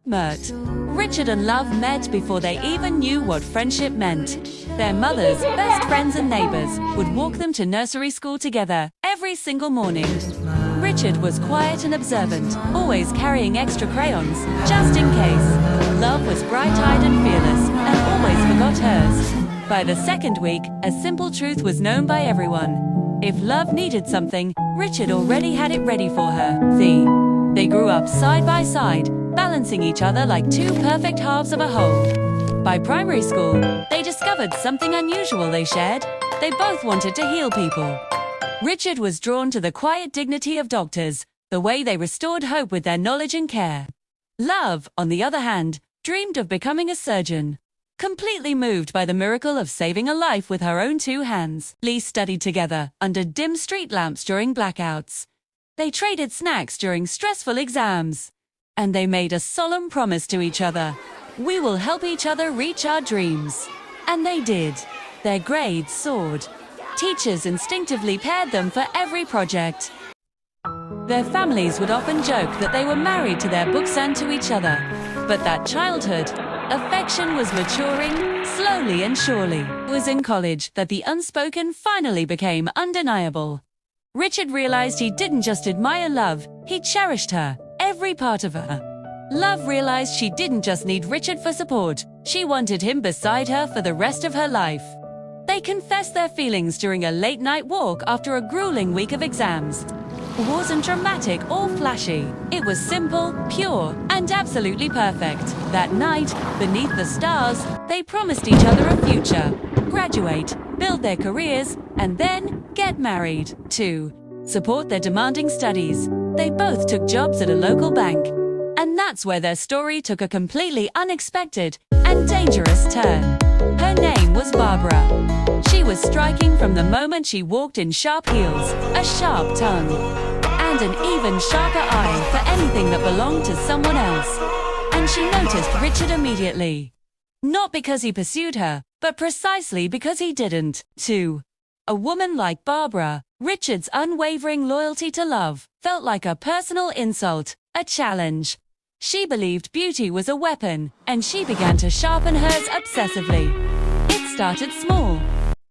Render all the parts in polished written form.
Mert. Richard and Love met before they even knew what friendship meant. Their mothers, best friends and neighbors, would walk them to nursery school together every single morning. Richard was quiet and observant, always carrying extra crayons, just in case. Love was bright-eyed and fearless, and always forgot hers. By the second week, a simple truth was known by everyone. If Love needed something, Richard already had it ready for her. They grew up side by side, balancing each other like two perfect halves of a whole. By primary school, they discovered something unusual they shared. They both wanted to heal people. Richard was drawn to the quiet dignity of doctors, the way they restored hope with their knowledge and care. Love, on the other hand, dreamed of becoming a surgeon. Completely moved by the miracle of saving a life with her own two hands, Lee studied together under dim street lamps during blackouts. They traded snacks during stressful exams. And they made a solemn promise to each other. We will help each other reach our dreams. And they did. Their grades soared. Teachers instinctively paired them for every project. Their families would often joke that they were married to their books and to each other. But that childhood, affection was maturing, slowly and surely. It was in college that the unspoken finally became undeniable. Richard realized he didn't just admire Love, he cherished her, every part of her. Love realized she didn't just need Richard for support, she wanted him beside her for the rest of her life. They confessed their feelings during a late-night walk after a grueling week of exams. It wasn't dramatic or flashy. It was simple, pure, and absolutely perfect. That night, beneath the stars, they promised each other a future. Graduate, build their careers, and then get married. To support their demanding studies, they both took jobs at a local bank. And that's where their story took a completely unexpected and dangerous turn. Her name was Barbara. She was striking from the moment she walked in sharp heels, a sharp tongue, and an even sharper eye for anything that belonged to someone else. And she noticed Richard immediately. Not because he pursued her, but precisely because he didn't. To a woman like Barbara, Richard's unwavering loyalty to Love felt like a personal insult, a challenge. She believed beauty was a weapon, and she began to sharpen hers obsessively. It started small.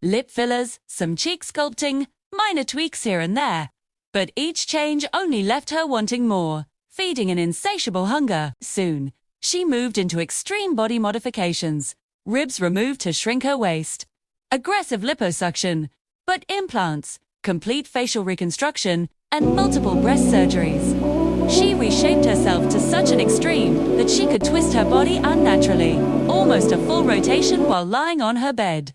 Lip fillers, some cheek sculpting, minor tweaks here and there. But each change only left her wanting more, feeding an insatiable hunger. Soon, she moved into extreme body modifications. Ribs removed to shrink her waist. Aggressive liposuction, but implants, complete facial reconstruction, and multiple breast surgeries. She reshaped herself to such an extreme that she could twist her body unnaturally, almost a full rotation while lying on her bed.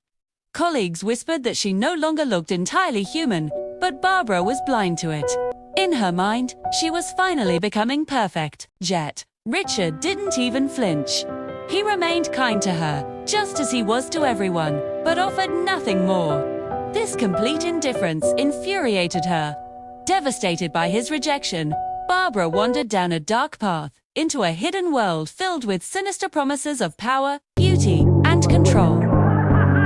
Colleagues whispered that she no longer looked entirely human, but Barbara was blind to it. In her mind, she was finally becoming perfect. Yet, Richard didn't even flinch. He remained kind to her, just as he was to everyone, but offered nothing more. This complete indifference infuriated her. Devastated by his rejection, Barbara wandered down a dark path, into a hidden world filled with sinister promises of power, beauty, and control.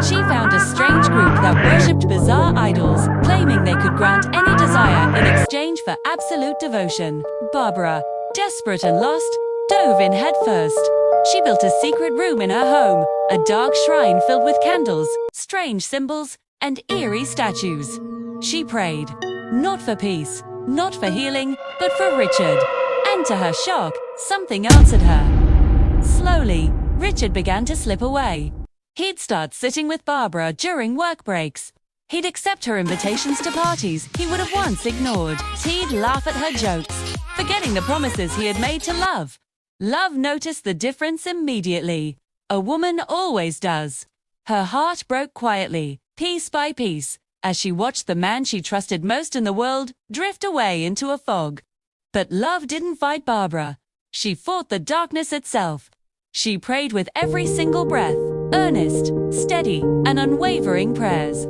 She found a strange group that worshipped bizarre idols, claiming they could grant any desire in exchange for absolute devotion. Barbara, desperate and lost, dove in headfirst. She built a secret room in her home, a dark shrine filled with candles, strange symbols, and eerie statues. She prayed, not for peace, not for healing, but for Richard. And to her shock, something answered her. Slowly, Richard began to slip away. He'd start sitting with Barbara during work breaks. He'd accept her invitations to parties he would have once ignored. He'd laugh at her jokes, forgetting the promises he had made to Love. Love noticed the difference immediately. A woman always does. Her heart broke quietly, piece by piece, as she watched the man she trusted most in the world drift away into a fog. But Love didn't fight Barbara. She fought the darkness itself. She prayed with every single breath, earnest, steady, and unwavering prayers.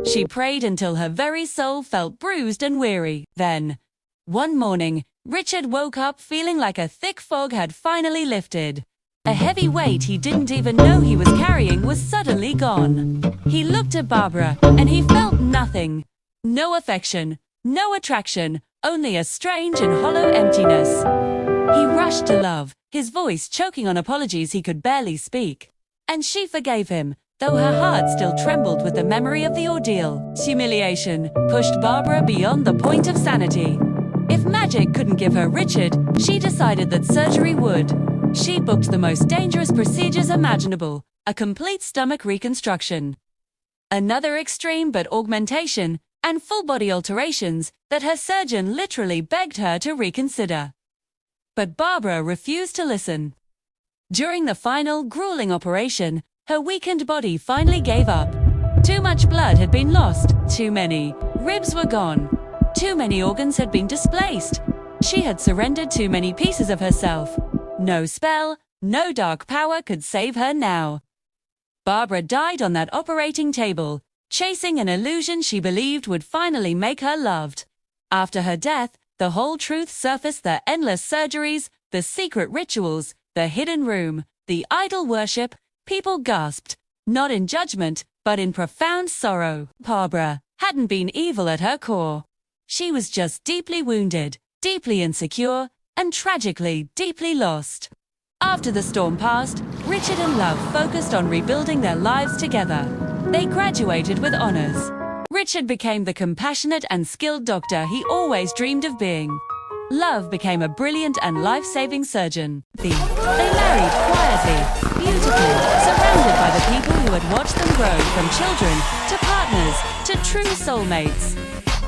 She prayed until her very soul felt bruised and weary. Then, one morning, Richard woke up feeling like a thick fog had finally lifted. A heavy weight he didn't even know he was carrying was suddenly gone. He looked at Barbara, and he felt nothing. No affection, no attraction, only a strange and hollow emptiness. He rushed to Love, his voice choking on apologies he could barely speak. And she forgave him, though her heart still trembled with the memory of the ordeal. Humiliation pushed Barbara beyond the point of sanity. If magic couldn't give her Richard, she decided that surgery would. She booked the most dangerous procedures imaginable, a complete stomach reconstruction. Another extreme but augmentation and full-body alterations that her surgeon literally begged her to reconsider. But Barbara refused to listen. During the final, grueling operation, her weakened body finally gave up. Too much blood had been lost, too many ribs were gone, too many organs had been displaced. She had surrendered too many pieces of herself. No spell, no dark power could save her now. Barbara died on that operating table, chasing an illusion she believed would finally make her loved. After her death, the whole truth surfaced: the endless surgeries, the secret rituals, the hidden room, the idol worship. People gasped, not in judgment, but in profound sorrow. Barbara hadn't been evil at her core. She was just deeply wounded, deeply insecure, and tragically deeply lost. After the storm passed, Richard and Love focused on rebuilding their lives together. They graduated with honors. Richard became the compassionate and skilled doctor he always dreamed of being. Love became a brilliant and life-saving surgeon. They married quietly, beautifully, surrounded by the people who had watched them grow from children to partners to true soulmates.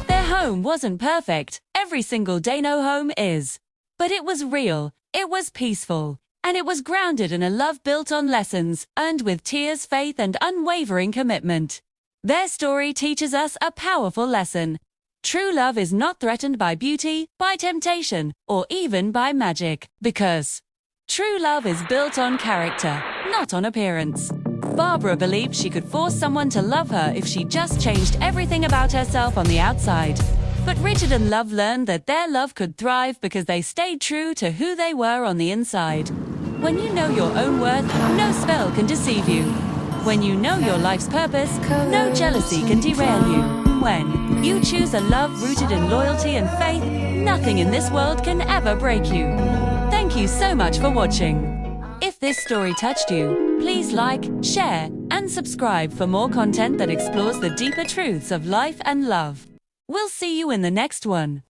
Their home wasn't perfect. Every single day no home is. But it was real, it was peaceful, and it was grounded in a love built on lessons earned with tears, faith, and unwavering commitment. Their story teaches us a powerful lesson. True love is not threatened by beauty, by temptation, or even by magic, because true love is built on character, not on appearance. Barbara believed she could force someone to love her if she just changed everything about herself on the outside. But Richard and Love learned that their love could thrive because they stayed true to who they were on the inside. When you know your own worth, no spell can deceive you. When you know your life's purpose, no jealousy can derail you. When you choose a love rooted in loyalty and faith, nothing in this world can ever break you. Thank you so much for watching. If this story touched you, please like, share, and subscribe for more content that explores the deeper truths of life and love. We'll see you in the next one.